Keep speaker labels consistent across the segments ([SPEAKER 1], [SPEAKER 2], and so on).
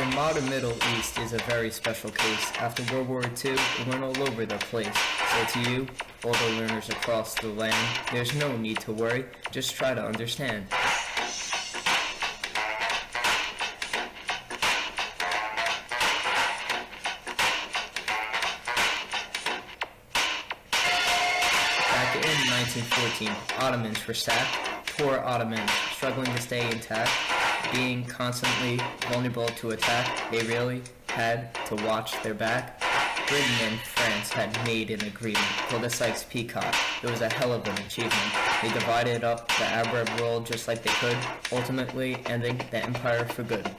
[SPEAKER 1] The modern Middle East is a very special case. After World War II, it went all over the place. So to you, all the learners across the land, there's no need to worry, just try to understand. Back in 1914, Ottomans were sacked. Poor Ottomans, struggling to stay intact, being constantly vulnerable to attack, they really had to watch their back. Britain and France had made an agreement called the Sykes-Picot. It was a hell of an achievement. They divided up the Arab world just like they could, ultimately ending the empire for good.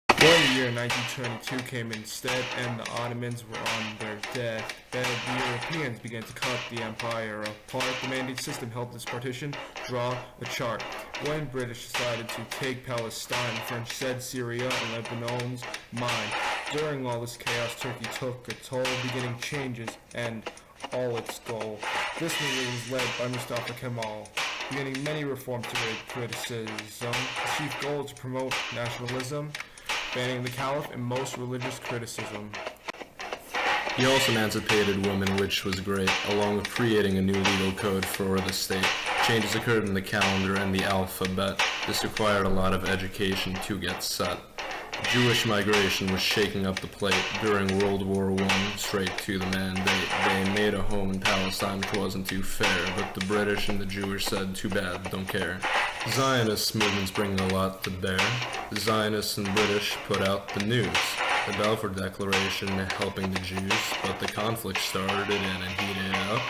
[SPEAKER 2] One year, 1922, came instead, and the Ottomans were on their deathbed. The Europeans began to cut the empire apart. The mandate system helped this partition draw a chart. When British decided to take Palestine, the French said Syria and Lebanon's mine. During all this chaos, Turkey took a toll, beginning changes and all its goal. This movement was led by Mustafa Kemal, beginning many reforms to raise criticism. The chief goal to promote nationalism, banning the caliph and most religious criticism.
[SPEAKER 3] He also emancipated women, which was great, along with creating a new legal code for the state. Changes occurred in the calendar and the alphabet. This required a lot of education to get set. Jewish migration was shaking up the plate. During World War I, straight to the mandate. They made a home in Palestine, which wasn't too fair, but the British and the Jewish said, too bad, don't care. Zionist movements bring a lot to bear. The Zionists and British put out the news. The Balfour Declaration helping the Jews, but the conflict started and heated up.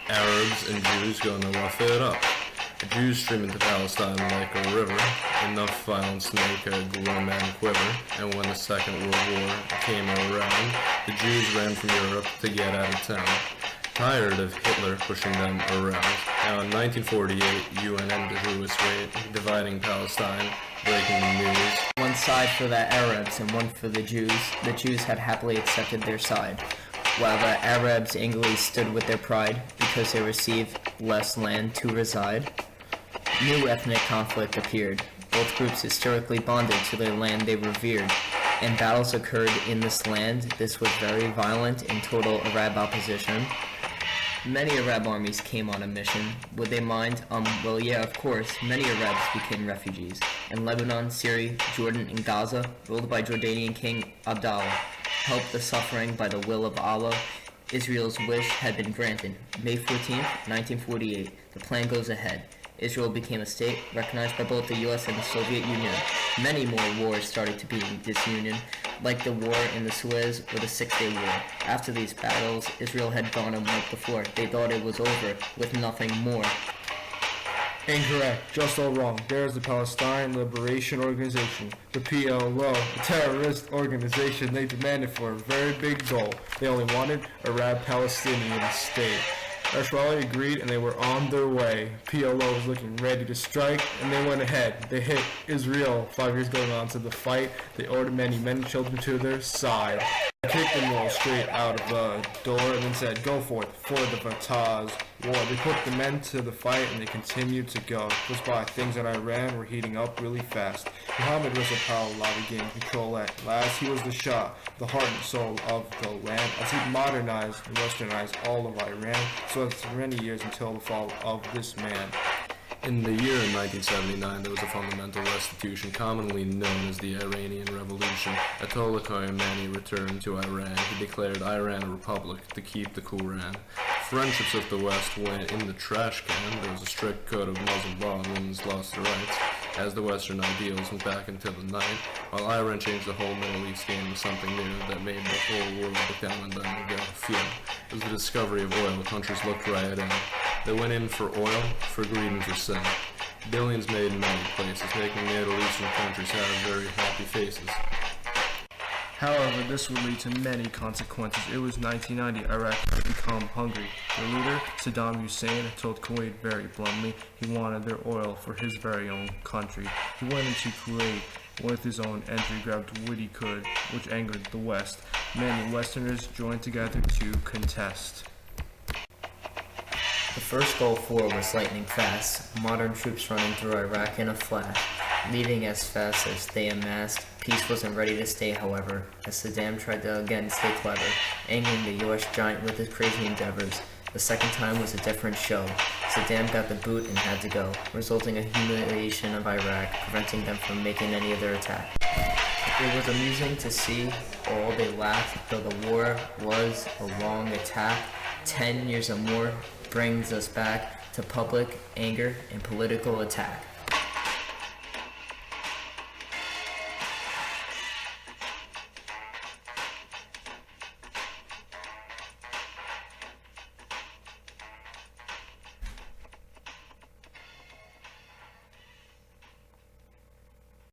[SPEAKER 3] Arabs and Jews gonna rough it up. The Jews stream into Palestine like a river, enough violence to make a grown man quiver, and when the Second World War came around, the Jews ran from Europe to get out of town, tired of Hitler pushing them around. Now in 1948, UN ended the Jewish rate, dividing Palestine, breaking the news.
[SPEAKER 1] One side for the Arabs and one for the Jews. The Jews had happily accepted their side, while the Arabs angrily stood with their pride because they received less land to reside. New ethnic conflict appeared. Both groups historically bonded to the land they revered, and battles occurred in this land. This was very violent in total Arab opposition. Many Arab armies came on a mission. Would they mind? Well, yeah, of course. Many Arabs became refugees. In Lebanon, Syria, Jordan, and Gaza, ruled by Jordanian King Abdallah, helped the suffering by the will of Allah. Israel's wish had been granted. May 14, 1948, the plan goes ahead. Israel became a state recognized by both the U.S. and the Soviet Union. Many more wars started to be in disunion, like the war in the Suez or the Six-Day War. After these battles, Israel had gone and wiped the floor. They thought it was over, with nothing more.
[SPEAKER 2] Incorrect, just all wrong. There's the Palestine Liberation Organization, the PLO, a terrorist organization. They demanded for a very big goal. They only wanted a Arab-Palestinian state. Nasrallah agreed and they were on their way. PLO was looking ready to strike and they went ahead. They hit Israel 5 years going on to the fight. They ordered many men and children to their side. They kicked them all straight out of the door and then said, go forth for the Fatah's war. They put the men to the fight and they continued to go. Just by things in Iran were heating up really fast. Muhammad Reza Pahlavi gained control at last. He was the Shah, the heart and soul of the land, as he modernized and westernized all of Iran. So it's many years until the fall of this man.
[SPEAKER 3] In the year 1979, there was a fundamental restitution commonly known as the Iranian Revolution. Ayatollah Khomeini returned to Iran. He declared Iran a republic to keep the Quran. Friendships with the West went in the trash can. There was a strict code of Muslim law and women's lost their rights, as the Western ideals went back into the night, while Iran changed the whole Middle East game to something new that made the whole world look down on them and go, phew. It was the discovery of oil. Countries looked right in. They went in for oil, for greed, and for sin. Billions made in many places, making Middle Eastern countries have very happy faces.
[SPEAKER 2] However, this would lead to many consequences. It was 1990, Iraq had become hungry. Their leader, Saddam Hussein, told Kuwait very bluntly he wanted their oil for his very own country. He went into Kuwait with his own entry, grabbed what he could, which angered the West. Many Westerners joined together to contest.
[SPEAKER 1] The first Gulf War was lightning fast, modern troops running through Iraq in a flash, leaving as fast as they amassed Peace wasn't ready to stay, however, as Saddam tried to again stay clever, angering the US giant with his crazy endeavors. The second time was a different show. Saddam got the boot and had to go, resulting in humiliation of Iraq, preventing them from making any other attack. It was amusing to see all they laughed, though the war was a long attack. 10 years or more brings us back to public anger and political attack.